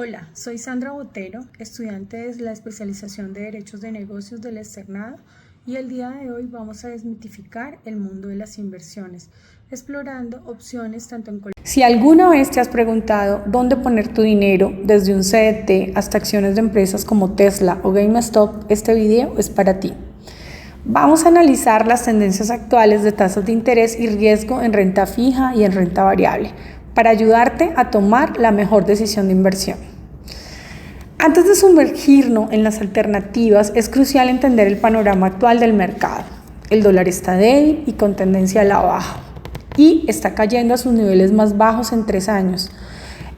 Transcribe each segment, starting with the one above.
Hola, soy Sandra Botero, estudiante de la especialización de Derechos de Negocios del Externado, y el día de hoy vamos a desmitificar el mundo de las inversiones, explorando opciones tanto en Colombia. Si alguna vez te has preguntado dónde poner tu dinero, desde un CDT hasta acciones de empresas como Tesla o GameStop, este video es para ti. Vamos a analizar las tendencias actuales de tasas de interés y riesgo en renta fija y en renta variable, para ayudarte a tomar la mejor decisión de inversión. Antes de sumergirnos en las alternativas, es crucial entender el panorama actual del mercado. El dólar está débil y con tendencia a la baja, y está cayendo a sus niveles más bajos en 3 años.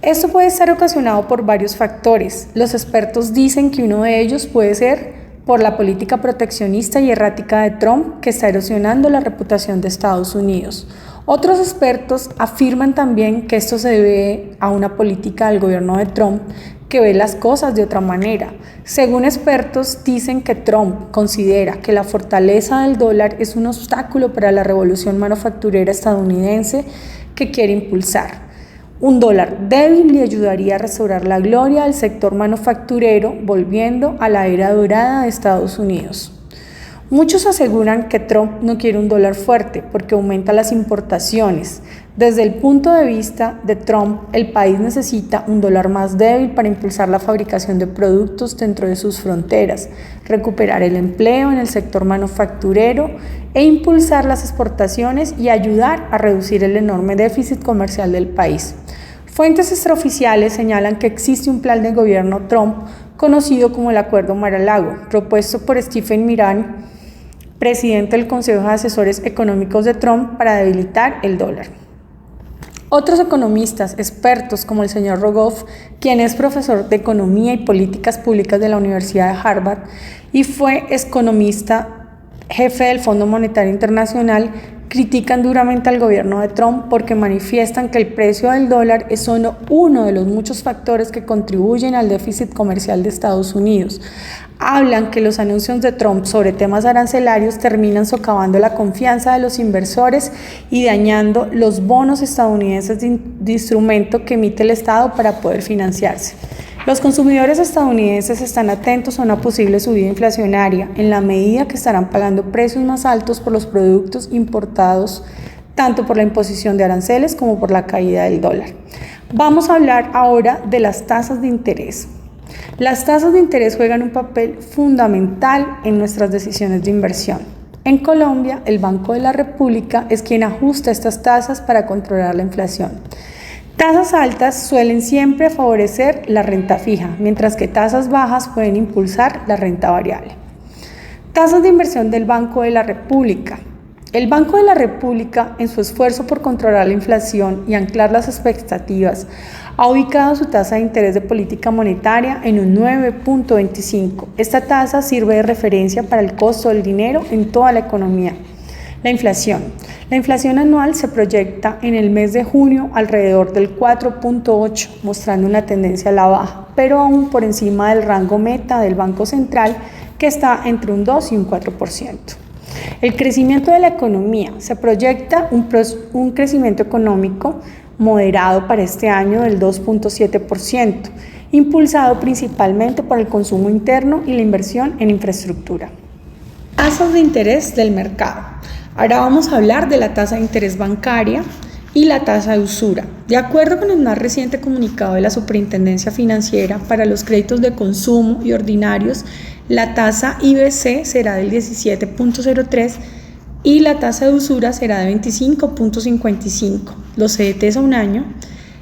Esto puede estar ocasionado por varios factores. Los expertos dicen que uno de ellos puede ser por la política proteccionista y errática de Trump, que está erosionando la reputación de Estados Unidos. Otros expertos afirman también que esto se debe a una política del gobierno de Trump que ve las cosas de otra manera. Según expertos, dicen que Trump considera que la fortaleza del dólar es un obstáculo para la revolución manufacturera estadounidense que quiere impulsar. Un dólar débil le ayudaría a restaurar la gloria del sector manufacturero, volviendo a la era dorada de Estados Unidos. Muchos aseguran que Trump no quiere un dólar fuerte porque aumenta las importaciones. Desde el punto de vista de Trump, el país necesita un dólar más débil para impulsar la fabricación de productos dentro de sus fronteras, recuperar el empleo en el sector manufacturero e impulsar las exportaciones y ayudar a reducir el enorme déficit comercial del país. Fuentes extraoficiales señalan que existe un plan de gobierno Trump conocido como el Acuerdo Mar-a-Lago, propuesto por Stephen Mnuchin, presidente del Consejo de Asesores Económicos de Trump, para debilitar el dólar. Otros economistas expertos, como el señor Rogoff, quien es profesor de Economía y Políticas Públicas de la Universidad de Harvard y fue economista jefe del Fondo Monetario Internacional, critican duramente al gobierno de Trump porque manifiestan que el precio del dólar es solo uno de los muchos factores que contribuyen al déficit comercial de Estados Unidos. Hablan que los anuncios de Trump sobre temas arancelarios terminan socavando la confianza de los inversores y dañando los bonos estadounidenses de instrumento que emite el Estado para poder financiarse. Los consumidores estadounidenses están atentos a una posible subida inflacionaria, en la medida que estarán pagando precios más altos por los productos importados, tanto por la imposición de aranceles como por la caída del dólar. Vamos a hablar ahora de las tasas de interés. Las tasas de interés juegan un papel fundamental en nuestras decisiones de inversión. En Colombia, el Banco de la República es quien ajusta estas tasas para controlar la inflación. Tasas altas suelen siempre favorecer la renta fija, mientras que tasas bajas pueden impulsar la renta variable. Tasas de inversión del Banco de la República. El Banco de la República, en su esfuerzo por controlar la inflación y anclar las expectativas, ha ubicado su tasa de interés de política monetaria en un 9.25. Esta tasa sirve de referencia para el costo del dinero en toda la economía. La inflación. La inflación anual se proyecta en el mes de junio alrededor del 4.8, mostrando una tendencia a la baja, pero aún por encima del rango meta del Banco Central, que está entre un 2 y un 4%. El crecimiento de la economía. Se proyecta un crecimiento económico moderado para este año del 2.7%, impulsado principalmente por el consumo interno y la inversión en infraestructura. Tasas de interés del mercado. Ahora vamos a hablar de la tasa de interés bancaria y la tasa de usura. De acuerdo con el más reciente comunicado de la Superintendencia Financiera para los créditos de consumo y ordinarios, la tasa IBC será del 17.03 y la tasa de usura será de 25.55. Los CDTs a un año,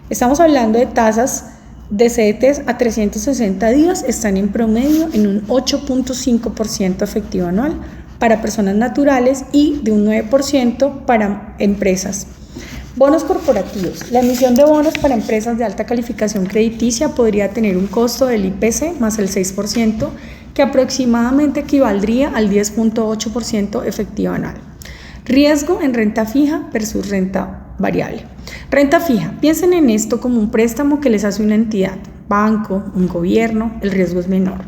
estamos hablando de tasas de CDTs a 360 días, están en promedio en un 8.5% efectivo anual para personas naturales y de un 9% para empresas. Bonos corporativos. La emisión de bonos para empresas de alta calificación crediticia podría tener un costo del IPC más el 6%, que aproximadamente equivaldría al 10.8% efectivo anual. Riesgo en renta fija versus renta variable. Renta fija. Piensen en esto como un préstamo que les hace una entidad, banco, un gobierno. El riesgo es menor,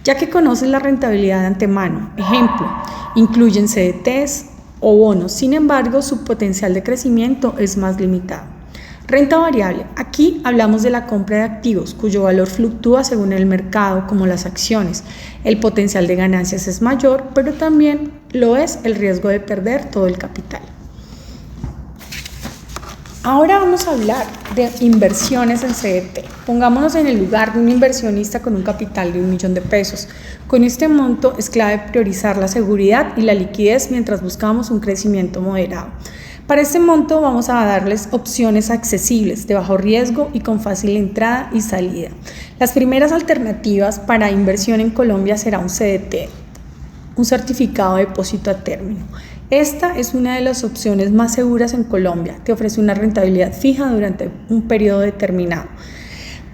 ya que conocen la rentabilidad de antemano. Ejemplo, incluyen CDTs o bonos. Sin embargo, su potencial de crecimiento es más limitado. Renta variable. Aquí hablamos de la compra de activos cuyo valor fluctúa según el mercado, como las acciones. El potencial de ganancias es mayor, pero también lo es el riesgo de perder todo el capital. Ahora vamos a hablar de inversiones en CDT. Pongámonos en el lugar de un inversionista con un capital de $1.000.000 de pesos. Con este monto es clave priorizar la seguridad y la liquidez mientras buscamos un crecimiento moderado. Para este monto vamos a darles opciones accesibles, de bajo riesgo y con fácil entrada y salida. Las primeras alternativas para inversión en Colombia será un CDT, un certificado de depósito a término. Esta es una de las opciones más seguras en Colombia. Te ofrece una rentabilidad fija durante un periodo determinado.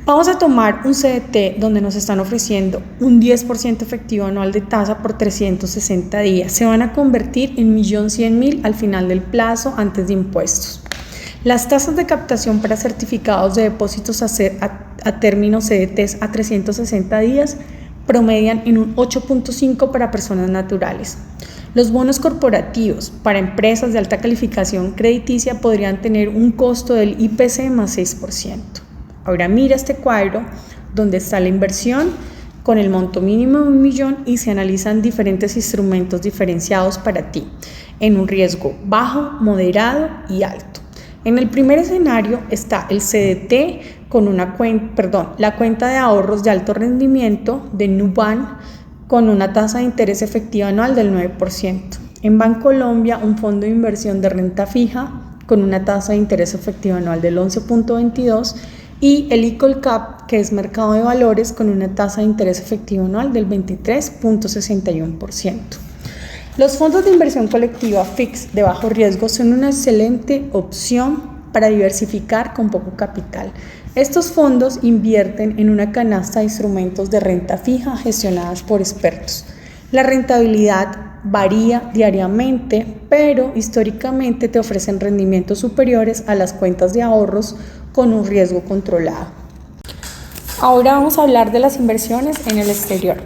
Vamos a tomar un CDT donde nos están ofreciendo un 10% efectivo anual de tasa por 360 días. Se van a convertir en 1.100.000 al final del plazo antes de impuestos. Las tasas de captación para certificados de depósitos a término CDTs a 360 días promedian en un 8.5 para personas naturales. Los bonos corporativos para empresas de alta calificación crediticia podrían tener un costo del IPC más 6%. Ahora mira este cuadro donde está la inversión con el monto mínimo de $1.000.000 y se analizan diferentes instrumentos diferenciados para ti en un riesgo bajo, moderado y alto. En el primer escenario está el CDT con la cuenta de ahorros de alto rendimiento de Nubank con una tasa de interés efectiva anual del 9%. En Bancolombia, un fondo de inversión de renta fija con una tasa de interés efectiva anual del 11.22% y el Colcap, que es mercado de valores, con una tasa de interés efectivo anual del 23.61%. Los fondos de inversión colectiva fix de bajo riesgo son una excelente opción para diversificar con poco capital. Estos fondos invierten en una canasta de instrumentos de renta fija gestionadas por expertos. La rentabilidad varía diariamente, pero históricamente te ofrecen rendimientos superiores a las cuentas de ahorros con un riesgo controlado. Ahora vamos a hablar de las inversiones en el exterior.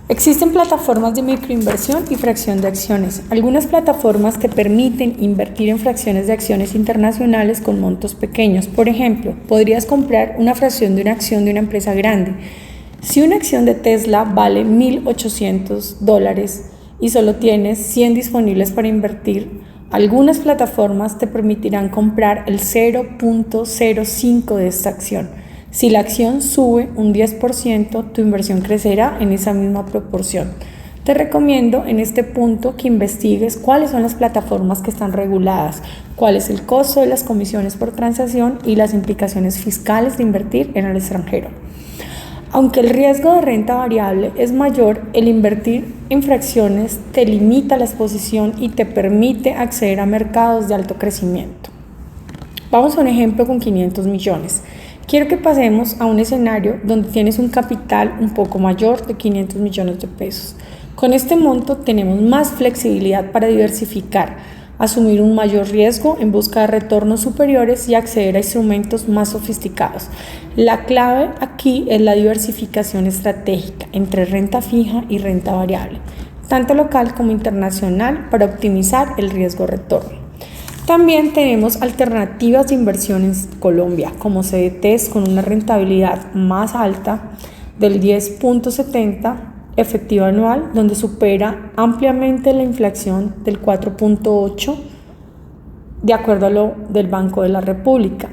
Existen plataformas de microinversión y fracción de acciones. Algunas plataformas te permiten invertir en fracciones de acciones internacionales con montos pequeños. Por ejemplo, podrías comprar una fracción de una acción de una empresa grande. Si una acción de Tesla vale $1.800 y solo tienes 100 disponibles para invertir, algunas plataformas te permitirán comprar el 0.05 de esta acción. Si la acción sube un 10%, tu inversión crecerá en esa misma proporción. Te recomiendo en este punto que investigues cuáles son las plataformas que están reguladas, cuál es el costo de las comisiones por transacción y las implicaciones fiscales de invertir en el extranjero. Aunque el riesgo de renta variable es mayor, el invertir en fracciones te limita la exposición y te permite acceder a mercados de alto crecimiento. Vamos a un ejemplo con 500 millones. Quiero que pasemos a un escenario donde tienes un capital un poco mayor de 500 millones de pesos. Con este monto tenemos más flexibilidad para diversificar, asumir un mayor riesgo en busca de retornos superiores y acceder a instrumentos más sofisticados. La clave aquí es la diversificación estratégica entre renta fija y renta variable, tanto local como internacional, para optimizar el riesgo-retorno. También tenemos alternativas de inversión en Colombia, como CDTs con una rentabilidad más alta del 10.70 efectiva anual, donde supera ampliamente la inflación del 4.8 de acuerdo a lo del Banco de la República.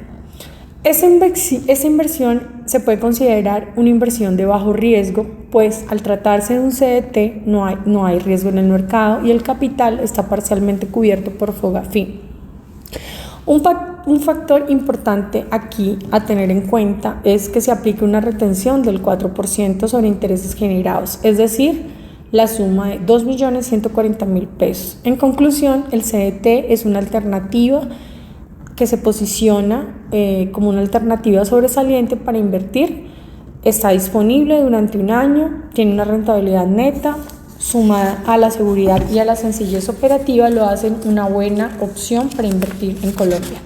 Esa inversión se puede considerar una inversión de bajo riesgo, pues al tratarse de un CDT no hay riesgo en el mercado y el capital está parcialmente cubierto por FOGAFI. Un factor importante aquí a tener en cuenta es que se aplique una retención del 4% sobre intereses generados, es decir, la suma de $2.140.000 pesos. En conclusión, el CDT es una alternativa que se posiciona como una alternativa sobresaliente para invertir. Está disponible durante un año, tiene una rentabilidad neta, sumada a la seguridad y a la sencillez operativa, lo hacen una buena opción para invertir en Colombia.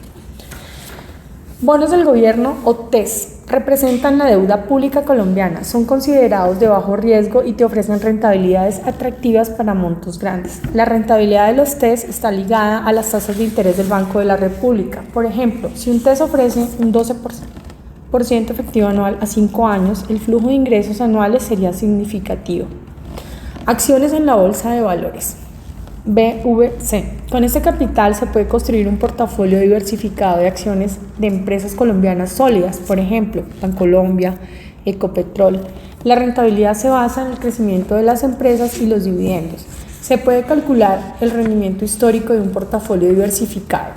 Bonos del gobierno o TES. representan la deuda pública colombiana, son considerados de bajo riesgo y te ofrecen rentabilidades atractivas para montos grandes. La rentabilidad de los TES está ligada a las tasas de interés del Banco de la República. Por ejemplo, si un TES ofrece un 12% efectivo anual a 5 años, el flujo de ingresos anuales sería significativo. Acciones en la bolsa de valores. BVC. Con este capital se puede construir un portafolio diversificado de acciones de empresas colombianas sólidas, por ejemplo, Bancolombia, Ecopetrol. La rentabilidad se basa en el crecimiento de las empresas y los dividendos. Se puede calcular el rendimiento histórico de un portafolio diversificado.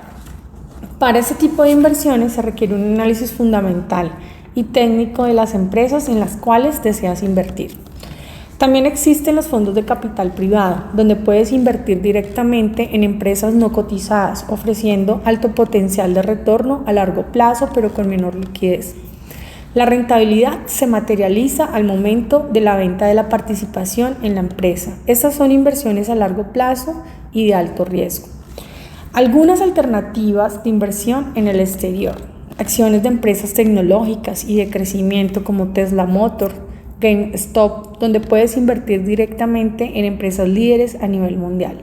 Para este tipo de inversiones se requiere un análisis fundamental y técnico de las empresas en las cuales deseas invertir. También existen los fondos de capital privado, donde puedes invertir directamente en empresas no cotizadas, ofreciendo alto potencial de retorno a largo plazo, pero con menor liquidez. La rentabilidad se materializa al momento de la venta de la participación en la empresa. Estas son inversiones a largo plazo y de alto riesgo. Algunas alternativas de inversión en el exterior. Acciones de empresas tecnológicas y de crecimiento como Tesla Motor, GameStop, donde puedes invertir directamente en empresas líderes a nivel mundial.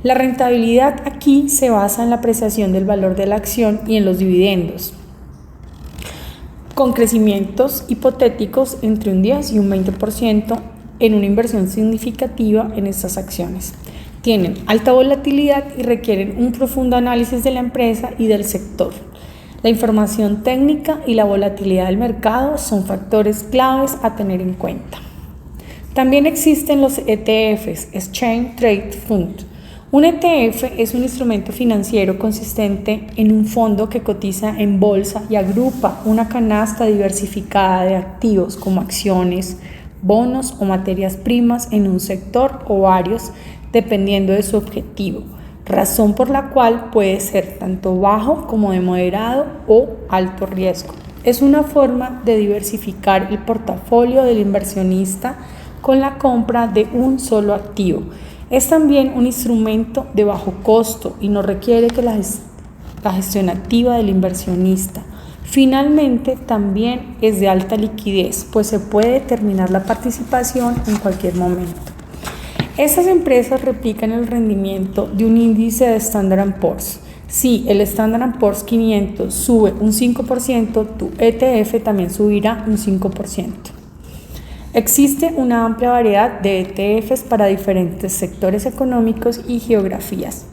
La rentabilidad aquí se basa en la apreciación del valor de la acción y en los dividendos, con crecimientos hipotéticos entre un 10 y un 20% en una inversión significativa en estas acciones. Tienen alta volatilidad y requieren un profundo análisis de la empresa y del sector. La información técnica y la volatilidad del mercado son factores claves a tener en cuenta. También existen los ETFs, Exchange Trade Fund. Un ETF es un instrumento financiero consistente en un fondo que cotiza en bolsa y agrupa una canasta diversificada de activos como acciones, bonos o materias primas en un sector o varios, dependiendo de su objetivo. Razón por la cual puede ser tanto bajo como de moderado o alto riesgo. Es una forma de diversificar el portafolio del inversionista con la compra de un solo activo. Es también un instrumento de bajo costo y no requiere que la gestión activa del inversionista. Finalmente, también es de alta liquidez, pues se puede terminar la participación en cualquier momento. Estas empresas replican el rendimiento de un índice de Standard & Poor's. Si el Standard & Poor's 500 sube un 5%, tu ETF también subirá un 5%. Existe una amplia variedad de ETFs para diferentes sectores económicos y geografías.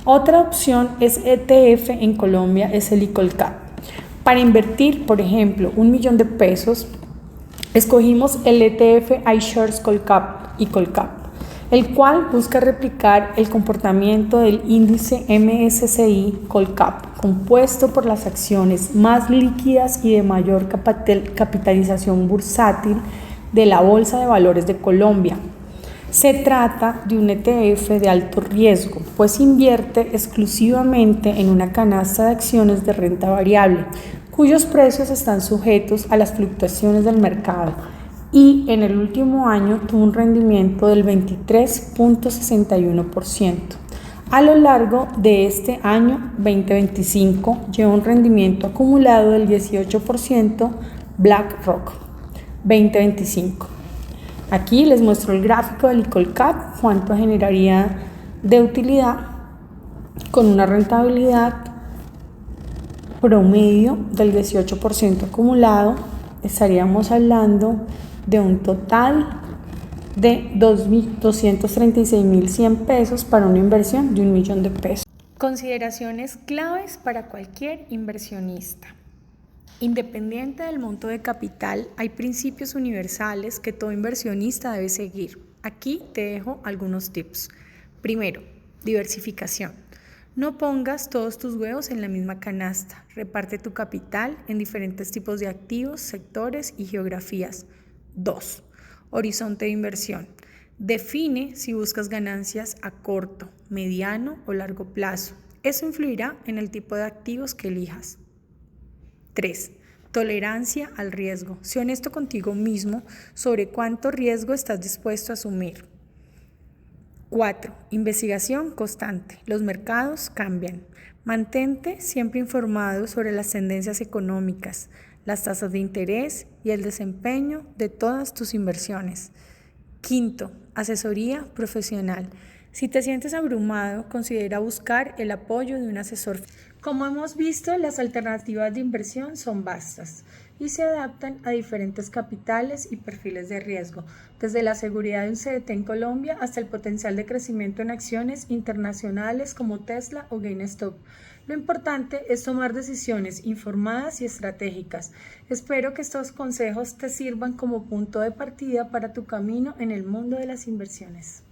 Otra opción es ETF en Colombia, es el Colcap. Para invertir, por ejemplo, 1 millón de pesos, escogimos el ETF iShares Colcap y Colcap, el cual busca replicar el comportamiento del índice MSCI Colcap, compuesto por las acciones más líquidas y de mayor capitalización bursátil de la Bolsa de Valores de Colombia. Se trata de un ETF de alto riesgo, pues invierte exclusivamente en una canasta de acciones de renta variable, cuyos precios están sujetos a las fluctuaciones del mercado, y en el último año tuvo un rendimiento del 23.61%. A lo largo de este año 2025 lleva un rendimiento acumulado del 18% BlackRock 2025. Aquí les muestro el gráfico del Colcap, cuánto generaría de utilidad con una rentabilidad promedio del 18% acumulado. Estaríamos hablando de un total de 236.100 pesos para una inversión de 1 millón de pesos. Consideraciones claves para cualquier inversionista. Independiente del monto de capital, hay principios universales que todo inversionista debe seguir. Aquí te dejo algunos tips. Primero, diversificación. No pongas todos tus huevos en la misma canasta. Reparte tu capital en diferentes tipos de activos, sectores y geografías. 2. Horizonte de inversión. Define si buscas ganancias a corto, mediano o largo plazo. Eso influirá en el tipo de activos que elijas. 3. Tolerancia al riesgo. Sé honesto contigo mismo sobre cuánto riesgo estás dispuesto a asumir. 4. Investigación constante. Los mercados cambian. Mantente siempre informado sobre las tendencias económicas, las tasas de interés y el desempeño de todas tus inversiones. Quinto, asesoría profesional. Si te sientes abrumado, considera buscar el apoyo de un asesor. Como hemos visto, las alternativas de inversión son vastas y se adaptan a diferentes capitales y perfiles de riesgo, desde la seguridad de un CDT en Colombia hasta el potencial de crecimiento en acciones internacionales como Tesla o GameStop. Lo importante es tomar decisiones informadas y estratégicas. Espero que estos consejos te sirvan como punto de partida para tu camino en el mundo de las inversiones.